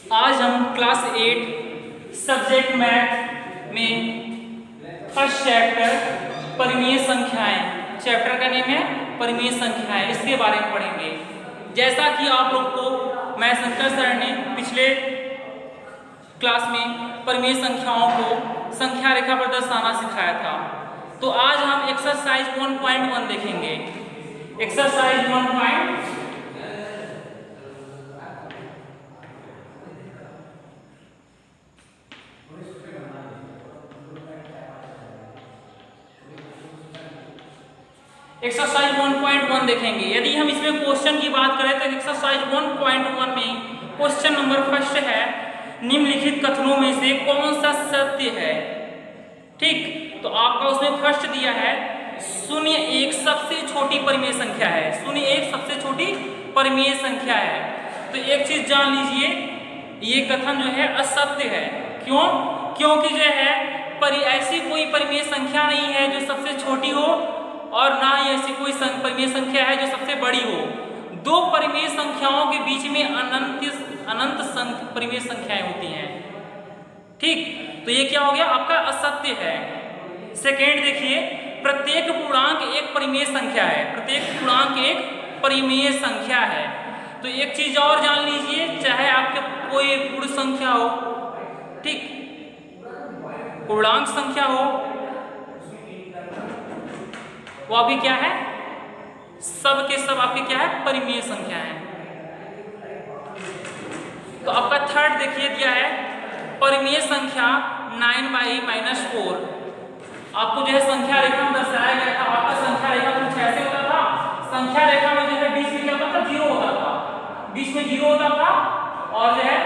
आज हम class 8 subject math में फर्स्ट चैप्टर परिमेय संख्याएं, चैप्टर का नेम है परिमेय संख्याएं, इसके बारे में पढ़ेंगे। जैसा कि आप लोग को मैं शंकर सर ने पिछले क्लास में परिमेय संख्याओं को संख्या रेखा पर दर्शाना सिखाया था, तो आज हम एक्सरसाइज 1.1 देखेंगे। एक्सरसाइज 1. एक्सरसाइज 1.1 देखेंगे। यदि हम इसमें क्वेश्चन की बात करें तो एक्सरसाइज 1.1 में क्वेश्चन नंबर फर्स्ट है, निम्नलिखित कथनों में से कौन सा सत्य है। ठीक, तो आपका उसमें फर्स्ट दिया है 0 1 सबसे छोटी परिमेय संख्या है। 0 1 सबसे छोटी परिमेय संख्या है। तो एक चीज जान लीजिए, ये कथन जो है असत्य है। क्यों? क्योंकि जो है ऐसी कोई परिमेय संख्या नहीं है जो सबसे छोटी हो और ना ही ऐसी कोई परिमेय संख्या है जो सबसे बड़ी हो। दो परिमेय संख्याओं के बीच में अनंत परिमेय संख्याएं होती हैं। ठीक, तो ये क्या हो गया आपका असत्य है। सेकेंड देखिए, प्रत्येक पूर्णांक एक परिमेय संख्या है। प्रत्येक पूर्णांक एक परिमेय संख्या है। तो एक चीज और जान लीजिए, चाहे आपके कोई पूर्ण संख्या हो, ठीक, पूर्णांक संख्या हो, वो अभी क्या है, सब के सब आपके क्या है, परिमेय संख्या है। तो आपका थर्ड देखिए दिया है परिमेय संख्या 9/-4। आपको जो है संख्या रेखा में दर्शाया गया था। आपका संख्या रेखा कुछ ऐसे होता था। संख्या रेखा में जो है बीच में क्या होता था, 0 होता था। बीच में 0 होता था और जो है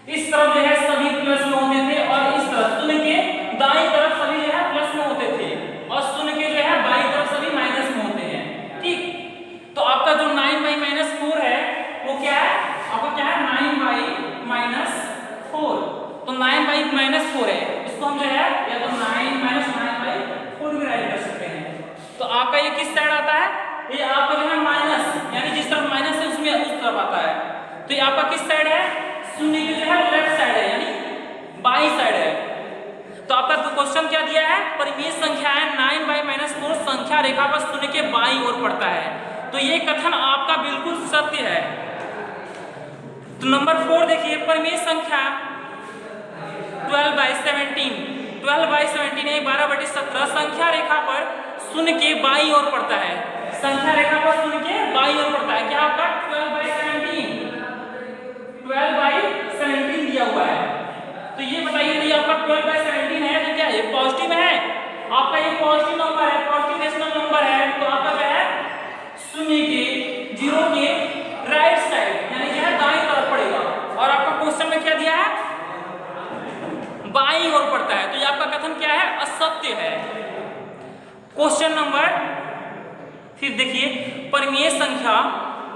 इस तरफ जो है सभी प्लस में होते थे और इस तरफ शून्य के दाईं तरफ सभी जो है प्लस में होते थे और शून्य के जो है बाईं तरफ सभी माइनस में होते हैं। ठीक, तो आपका जो 9/-4 है वो क्या है, आपका क्या है 9/-4। तो 9/-4 है, इसको हम जो है या तो 9-9/4 भी राइट कर सकते हैं। तो आपका ये किस साइड आता है, ये आपका जो है माइनस, यानी जिस तरफ माइनस है उसमें उस तरफ आता है। तो ये आपका किस साइड है, शून्य की जो है लेफ्ट साइड है, यानी बाईं साइड है। तो आपका क्वेश्चन क्या दिया है, परिमेय संख्या है 9/-4 संख्या रेखा पर शून्य के बाईं ओर पड़ता है। तो ये कथन आपका बिल्कुल सत्य है। तो नंबर 4 देखिए, परिमेय संख्या 12/17 12/17 संख्या रेखा पर शून्य के बाईं ओर पड़ता है। संख्या रेखा पर शून्य के बाईं ओर पड़ता है। क्या आपका 12/17 दिया हुआ है। तो ये बताइए, यदि आपका 12/17 है तो क्या ये पॉजिटिव है, आपका ये पॉजिटिव नंबर है, पॉजिटिव रेशनल नंबर है। तो आपका क्या है, शून्य के 0 के राइट साइड यानी क्या है दाईं तरफ पड़ेगा। और आपका क्वेश्चन में क्या दिया है, बाईं ओर पड़ता है। तो ये आपका कथन क्या है, असत्य है। क्वेश्चन नंबर फिर देखिए, परिमेय संख्या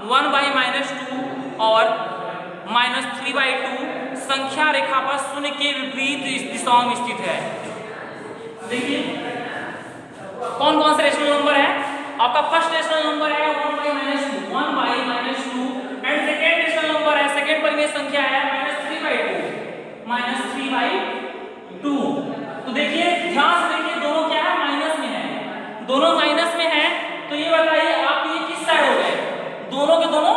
1/-2 और -3/2 संख्या रेखा पर शून्य के विपरीत दिशाओं में स्थित है। देखिए कौन कौन से रेशनल नंबर है। आपका फर्स्ट रेशनल नंबर है 1/-2 एंड सेकेंड रेशनल नंबर है, सेकेंड परिमेय संख्या है -3/2। तो देखिए ध्यान से देखिए, दोनों क्या है, माइनस में है। दोनों माइनस में है। तो ये बताइए आप ये किस साइड हो गए, दोनों के दोनों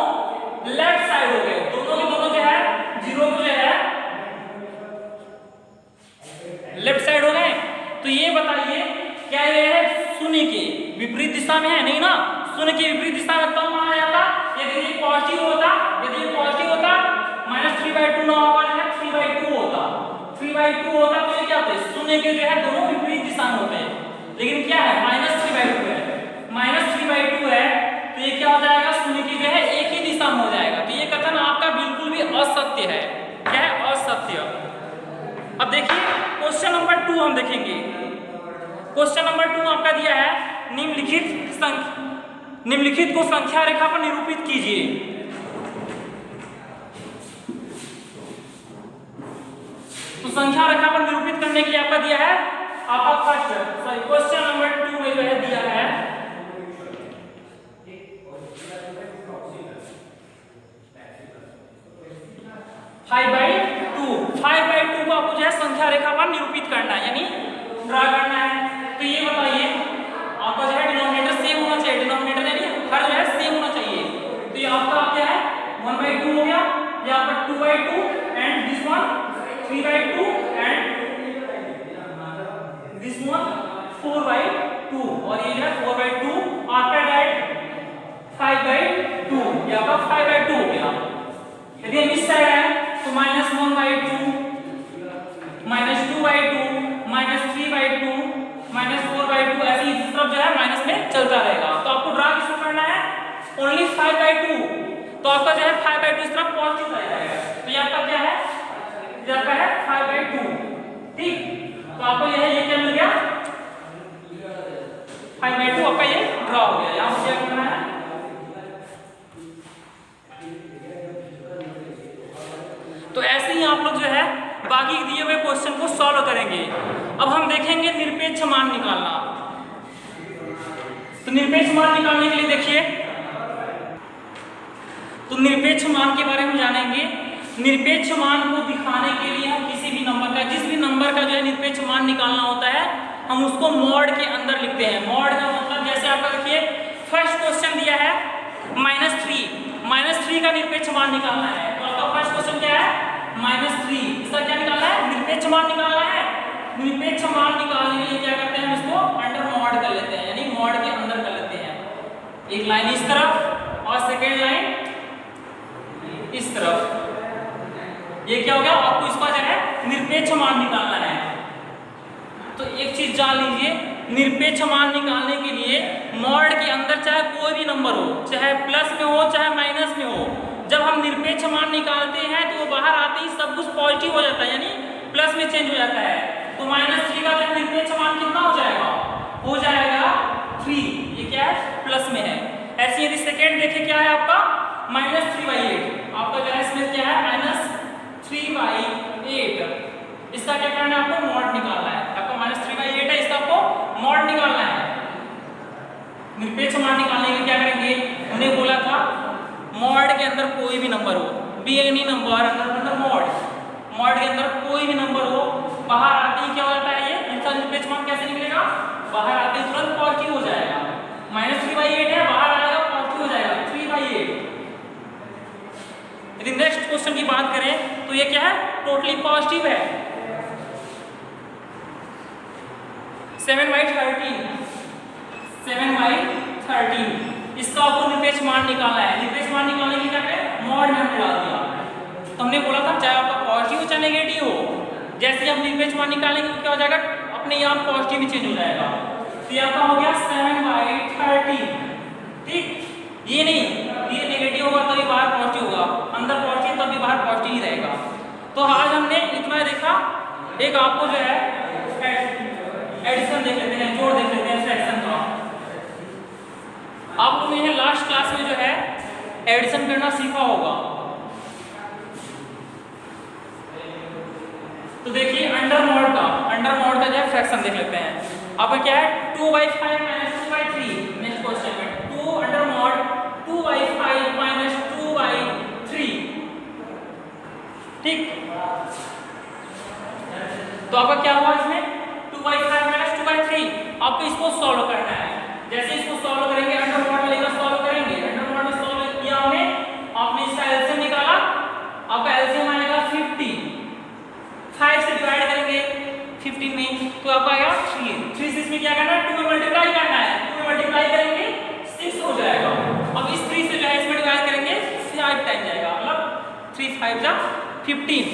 लेफ्ट साइड हो गए। दोनों के दोनों जो है 0 जो है लेफ्ट साइड हो गए। तो ये बताइए क्या ये है शून्य के विपरीत दिशा में है, नहीं ना। शून्य के विपरीत दिशा में तब माना जाता यदि ये पॉजिटिव होता। यदि ये पॉजिटिव होता -3/2 ना होगा, 3/2 होता। 3/2 होता तो ये क्या होता है, शून्य के जो है दोनों विपरीत दिशा में होते हैं। लेकिन क्या है, -3/2 है, -3/2 है। तो ये क्या हो जाएगा, शून्य की जो है एक ही दिशा में हो जाएगा। तो ये कथन आपका बिल्कुल भी असत्य है। क्या है, असत्य। अब देखिए क्वेश्चन नंबर 2 हम देखेंगे। क्वेश्चन नंबर 2 आपका दिया है निम्नलिखित को संख्या रेखा पर निरूपित कीजिए। तो संख्या रेखा पर निरूपित करने के लिए आपका दिया है आपका फर्स्ट क्वेश्चन नंबर 2 में जो है दिया है 5/2 5/2 को आपको जो है संख्या रेखा पर निरूपित करना है, यानी ड्रा करना है। तो ये बताइए आपका जो है डिनोमिनेटर सेम होना चाहिए, डिनोमिनेटर यानी हर जो है सेम होना चाहिए। तो ये आपका क्या है 1/2 हो गया, ये आपका 2/2 and this one 3/2 and this one 4/2 और ये है 4/2 आफ्टर दैट 5/2 ये आपका 5/2 हो गया। यदि हम इस साइड है तो -1/2 -2/2 -3/2 -4/2 ऐसे इस तरफ जो है माइनस में चलता रहेगा। तो आपको ड्रा किसको करना है ओनली 5/2, तो आपका जो है 5/2 इस तरफ पॉजिटिव आ जाएगा। तो ये आपका क्या है, ये आपका है 5/2, ठीक। तो आपको ये क्या मिल गया 5/2 आपका ये ड्रा हो गया। यहाँ क्या करना है तो ऐसे ही आप लोग जो है बाकी दिए हुए क्वेश्चन को सॉल्व करेंगे। अब हम देखेंगे निरपेक्ष मान निकालना। तो निरपेक्ष मान निकालने के लिए देखिए, तो निरपेक्ष मान के बारे में जानेंगे। निरपेक्ष मान को दिखाने के लिए हम किसी भी नंबर का, जिस भी नंबर का जो है निरपेक्ष मान निकालना होता है हम उसको मॉड के अंदर लिखते हैं। मॉड का मतलब जैसे आपका देखिए फर्स्ट क्वेश्चन दिया है -3 का निरपेक्ष मान निकालना है। तो आपका फर्स्ट क्वेश्चन क्या है -3, इसका क्या निकालना है निरपेक्ष मान निकालना है। निरपेक्ष मान निकालने के लिए क्या करते हैं हम इसको अंडर मॉड कर लेते हैं, यानी मॉड के अंदर कर लेते हैं। एक लाइन इस तरफ और सेकेंड लाइन इस तरफ। ये क्या हो गया आपको इसका जो है निरपेक्ष मान निकालना है। तो एक चीज जान लीजिए, निरपेक्ष मान निकालने के लिए मॉड के अंदर चाहे कोई भी नंबर हो, चाहे प्लस में हो चाहे माइनस में हो, जब हम निरपेक्ष मान निकालते हैं तो वो बाहर आते ही सब कुछ पॉजिटिव हो जाता है, यानी प्लस में चेंज हो जाता है। तो -3 का जो निरपेक्ष मान कितना हो जाएगा 3। ये क्या है प्लस में है। ऐसे यदि सेकेंड देखें क्या है आपका -3/8, आपका जो है इसमें क्या है -3/8। इसका क्या करना है आपको मॉड निकालना है। आपका -3/8 है, इसका आपको मॉड निकालना है। निरपेक्ष मान निकालने के लिए क्या करेंगे, उन्हें बोला था मॉड के अंदर कोई भी नंबर हो, बी एनी नंबर अंदर मॉड के अंदर कोई भी नंबर हो, बाहर आते ही क्या हो जाता है ये इनका निरपेक्ष मान कैसे निकलेगा, बाहर आते ही तुरंत पॉजिटिव हो जाएगा। -3/8 है, बाहर आएगा पॉजिटिव हो जाएगा 3/8। यदि नेक्स्ट क्वेश्चन की बात करें तो ये क्या है टोटली पॉजिटिव है 7/13 इसका आपको निरपेक्ष मान निकालना है। निरपेक्ष मान निकालने के लिए क्या करें मॉड में हमने डाल दिया। तो हमने बोला था चाहे आपका पॉजिटिव हो चाहे नेगेटिव हो, जैसे हम निरपेक्ष मान निकालेंगे क्या हो जाएगा अपने यहाँ पॉजिटिव ही चेंज हो जाएगा। तो ये आपका हो गया 7/13, ठीक। ये नहीं ये नेगेटिव होगा तभी बाहर पॉजिटिव होगा, अंदर पॉजिटिव तभी बाहर पॉजिटिव ही रहेगा। तो आज हमने इतना देखा। एक आपको जो है एडिशन देख लेते हैं, जोड़ देख लेते हैं फ्रैक्शन का। आप लोगों ने लास्ट क्लास में जो है एडिशन करना सीखा होगा। तो देखिए अंडर मॉड का जो है फ्रैक्शन देख लेते हैं। आपका क्या है 2/5 - 2/3। नेक्स्ट क्वेश्चन में 2 अंडर मॉड 2/5 - 2/3, ठीक। तो आपका क्या हुआ इसमें 2/5 - 2/3। आपको इसको सॉल्व करना है। जैसे इसको सॉल्व करेंगे अंडर मॉड में लेकर सॉल्व करेंगे। अंडर मॉड में सॉल्व किया हमने, आपने इसका एलसीएम निकाला, आपका एलसीएम आएगा 50। 5 से डिवाइड करेंगे 15 में तो आपका आएगा 3 से इसमें क्या करना है 2 में मल्टीप्लाई करना है। 2 में मल्टीप्लाई करेंगे 6 हो जाएगा। अब इस 3 से जो है इसमें डिवाइड करेंगे 5 टाइम जाएगा, मतलब 3 5 जा 15।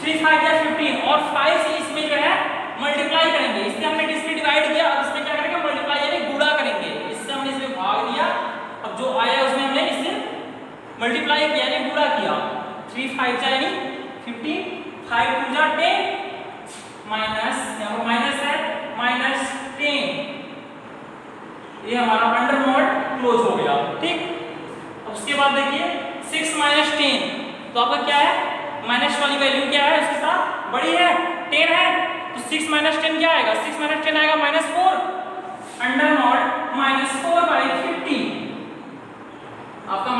3 5 जा 15 और 5 से इसमें जो है मल्टीप्लाई करेंगे। इससे हमने इसमें डिवाइड किया, अब इसमें क्या करेंगे मल्टीप्लाई यानी गुणा करेंगे। इससे हमने इसमें भाग दिया, अब जो आया उसमें हमने इससे मल्टीप्लाई किया यानी गुणा किया। 3 5 जा यानी 15, 5 2 जा 10 माइनस यहाँ पर माइनस है -10। ये हमारा अंडर मॉड क्लोज हो गया, ठीक। अब उसके बाद देखिए 6 - 10 तो आपका क्या है माइनस वाली वैल्यू क्या है उसके साथ बड़ी है 10 है, तो 6 - 10 क्या आएगा 6 - 10 आएगा -4। अंडर मॉड -4/15 आपका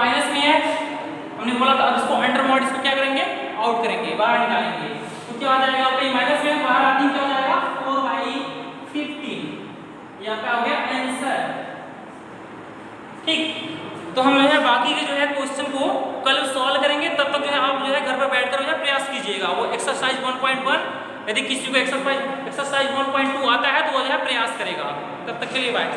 ओके बाहर निकालेंगे तो क्या हो जाएगा ओके माइनस में बाहर आती क्या हो जाएगा 4/15 यहाँ पे हो गया आंसर। ठीक तो हम जो है बाकी के जो है क्वेश्चन को कल सॉल्व करेंगे, तब तक जो है आप जो है घर पर बैठकर जो है प्रयास कीजिएगा। वो एक्सरसाइज 1.1 यदि किसी को एक्सरसाइज 1.2 आता है तो वो जो है प्रयास करेगा। तब तक के लिए बाय।